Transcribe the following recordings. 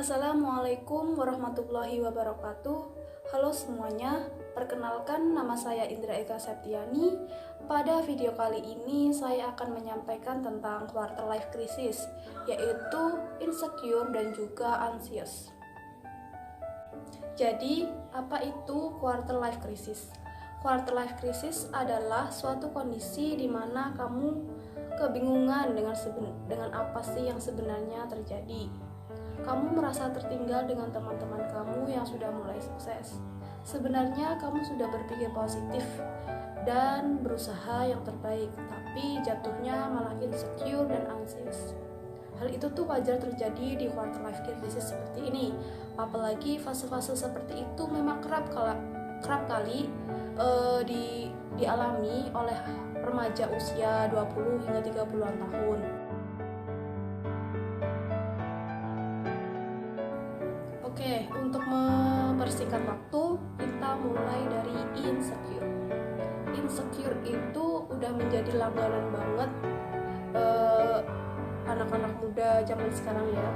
Assalamualaikum warahmatullahi wabarakatuh. Halo semuanya, perkenalkan nama saya Indra Eka Septiani. Pada video kali ini saya akan menyampaikan tentang quarter life crisis, yaitu insecure dan juga anxious. Jadi, apa itu quarter life crisis? Quarter life crisis adalah suatu kondisi di mana kamu kebingungan dengan apa sih yang sebenarnya terjadi. Kamu merasa tertinggal dengan teman-teman kamu yang sudah mulai sukses. Sebenarnya kamu sudah berpikir positif dan berusaha yang terbaik, tapi jatuhnya malah insecure dan anxious. Hal itu tuh wajar terjadi di quarter life crisis seperti ini. Apalagi fase-fase seperti itu memang kerap kali dialami oleh remaja usia 20 hingga 30-an tahun. Oke, untuk mempersingkat waktu, kita mulai dari insecure. Insecure itu udah menjadi langganan banget anak-anak muda zaman sekarang ya.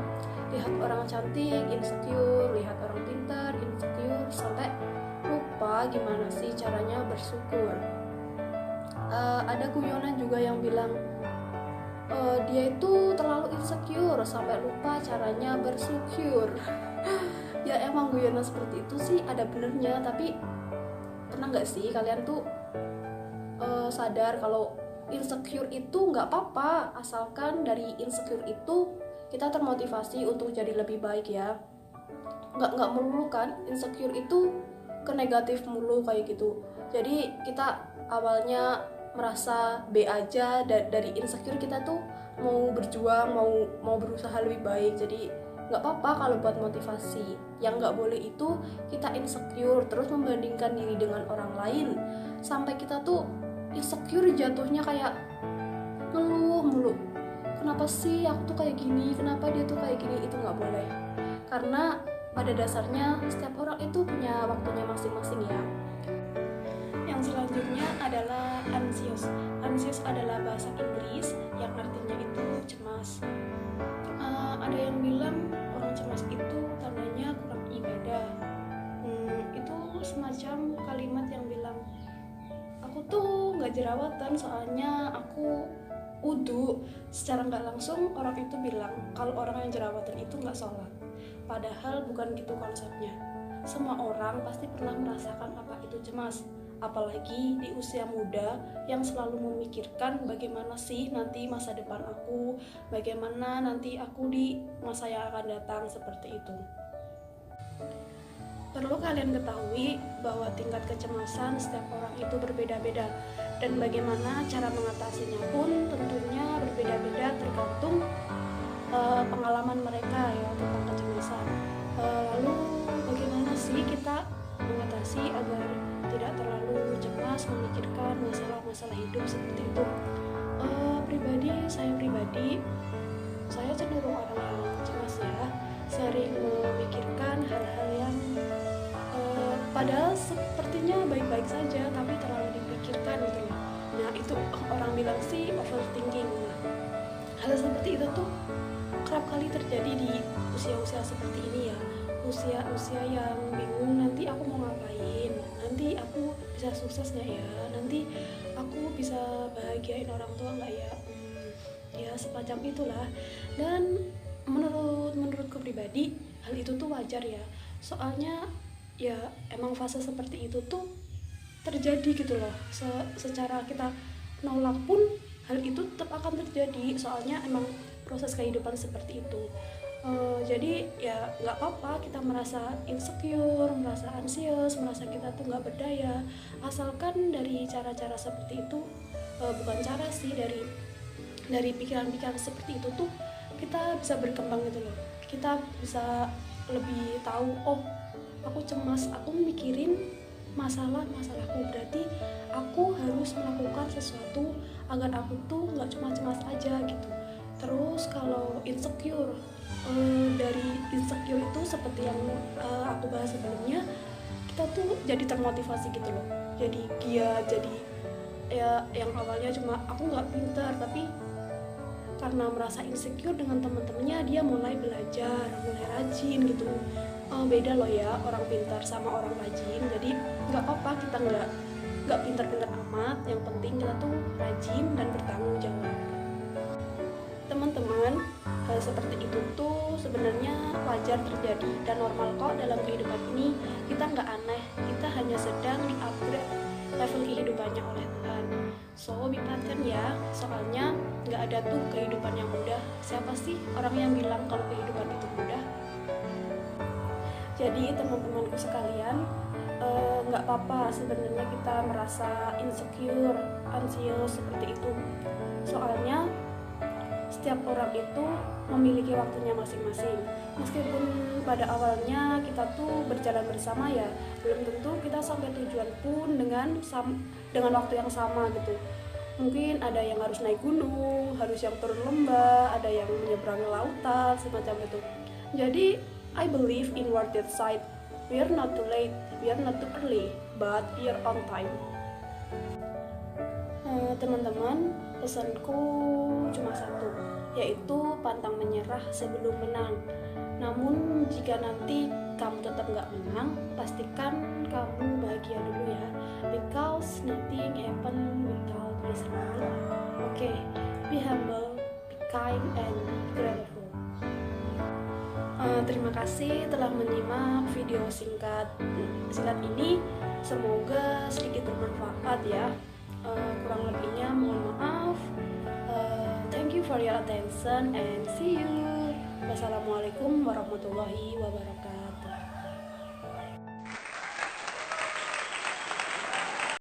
Lihat orang cantik, insecure, lihat orang pintar, insecure, sampai lupa gimana sih caranya bersyukur. Ada guyonan juga yang bilang dia itu terlalu insecure sampai lupa caranya bersyukur. Ya emang guyonan seperti itu sih ada benernya, tapi pernah nggak sih kalian tuh sadar kalau insecure itu nggak apa-apa, asalkan dari insecure itu kita termotivasi untuk jadi lebih baik ya. Nggak melulu kan insecure itu ke negatif mulu kayak gitu. Jadi kita awalnya merasa B aja, dari insecure kita tuh mau berjuang, mau berusaha lebih baik. Jadi nggak apa-apa kalau buat motivasi. Yang nggak boleh itu kita insecure terus membandingkan diri dengan orang lain sampai kita tuh insecure jatuhnya kayak ngeluh mulu. Kenapa sih aku tuh kayak gini? Kenapa dia tuh kayak gini? Itu nggak boleh. Karena pada dasarnya setiap orang itu punya waktunya masing-masing ya. Yang selanjutnya adalah anxious. Anxious adalah bahasa Inggris yang artinya itu cemas. Ada yang bilang orang cemas itu tandanya kurang ibadah. Itu semacam kalimat yang bilang aku tuh nggak jerawatan soalnya aku wudu. Secara nggak langsung orang itu bilang kalau orang yang jerawatan itu nggak sholat. Padahal bukan gitu konsepnya. Semua orang pasti pernah merasakan apa itu cemas. Apalagi di usia muda yang selalu memikirkan bagaimana sih nanti masa depan aku, bagaimana nanti aku di masa yang akan datang, seperti itu. Perlu kalian ketahui bahwa tingkat kecemasan setiap orang itu berbeda-beda, dan bagaimana cara mengatasinya pun tentunya berbeda-beda tergantung pengalaman mereka ya tentang kecemasan. Lalu bagaimana sih kita mengatasi agar tidak terlalu cemas memikirkan masalah-masalah hidup seperti itu? Saya cenderung orang yang cemas ya, sering memikirkan hal-hal yang padahal sepertinya baik-baik saja tapi terlalu dipikirkan gitu ya. Nah itu orang bilang sih overthinking. Hal seperti itu tuh kerap kali terjadi di usia-usia seperti ini ya. Usia-usia yang bingung nanti aku mau ngapain, nanti aku bisa sukses nggak ya, nanti aku bisa bahagiain orang tua nggak ya, ya semacam itulah. Dan menurutku pribadi hal itu tuh wajar ya, soalnya ya emang fase seperti itu tuh terjadi gitu loh. Secara kita nolak pun hal itu tetap akan terjadi, soalnya emang proses kehidupan seperti itu. Jadi ya nggak apa-apa kita merasa insecure, merasa anxious, merasa kita tuh nggak berdaya, asalkan dari cara-cara seperti itu, bukan cara sih, dari pikiran-pikiran seperti itu tuh kita bisa berkembang gitu loh. Kita bisa lebih tahu, oh aku cemas, aku mikirin masalahku, berarti aku harus melakukan sesuatu agar aku tuh nggak cuma cemas aja gitu. Terus kalau insecure, dari insecure itu seperti yang aku bahas sebelumnya, kita tuh jadi termotivasi gitu loh. Jadi ya yang awalnya cuma aku nggak pintar, tapi karena merasa insecure dengan teman-temannya, dia mulai belajar, mulai rajin gitu. Beda loh ya orang pintar sama orang rajin. Jadi nggak apa-apa kita nggak pintar-pintar amat, yang penting kita tuh rajin dan bertanggung jawab. Teman-teman, hal seperti itu tuh sebenarnya wajar terjadi dan normal kok dalam kehidupan ini. Kita nggak aneh, kita hanya sedang di-upgrade level kehidupannya oleh Tuhan. So be patient ya, soalnya nggak ada tuh kehidupan yang mudah. Siapa sih orang yang bilang kalau kehidupan itu mudah? Jadi teman-temanku sekalian, nggak apa-apa sebenarnya kita merasa insecure, anxious seperti itu. Soalnya setiap orang itu memiliki waktunya masing-masing. Meskipun pada awalnya kita tuh berjalan bersama ya, belum tentu kita sampai tujuan pun dengan waktu yang sama gitu. Mungkin ada yang harus naik gunung, harus yang turun lembah, ada yang menyeberangi lautan, semacam itu. Jadi I believe in worth it side. We are not too late, we are not too early, but we are on time. Teman-teman, pesanku cuma satu, yaitu pantang menyerah sebelum menang. Namun jika nanti kamu tetap nggak menang, pastikan kamu bahagia dulu ya, because nothing happen without reason. Oke, be humble, be kind, and grateful. Terima kasih telah menyimak video singkat ini. Semoga sedikit bermanfaat ya. Kurang lebihnya mohon maaf. Thank you for your attention and see you. Wassalamualaikum warahmatullahi wabarakatuh.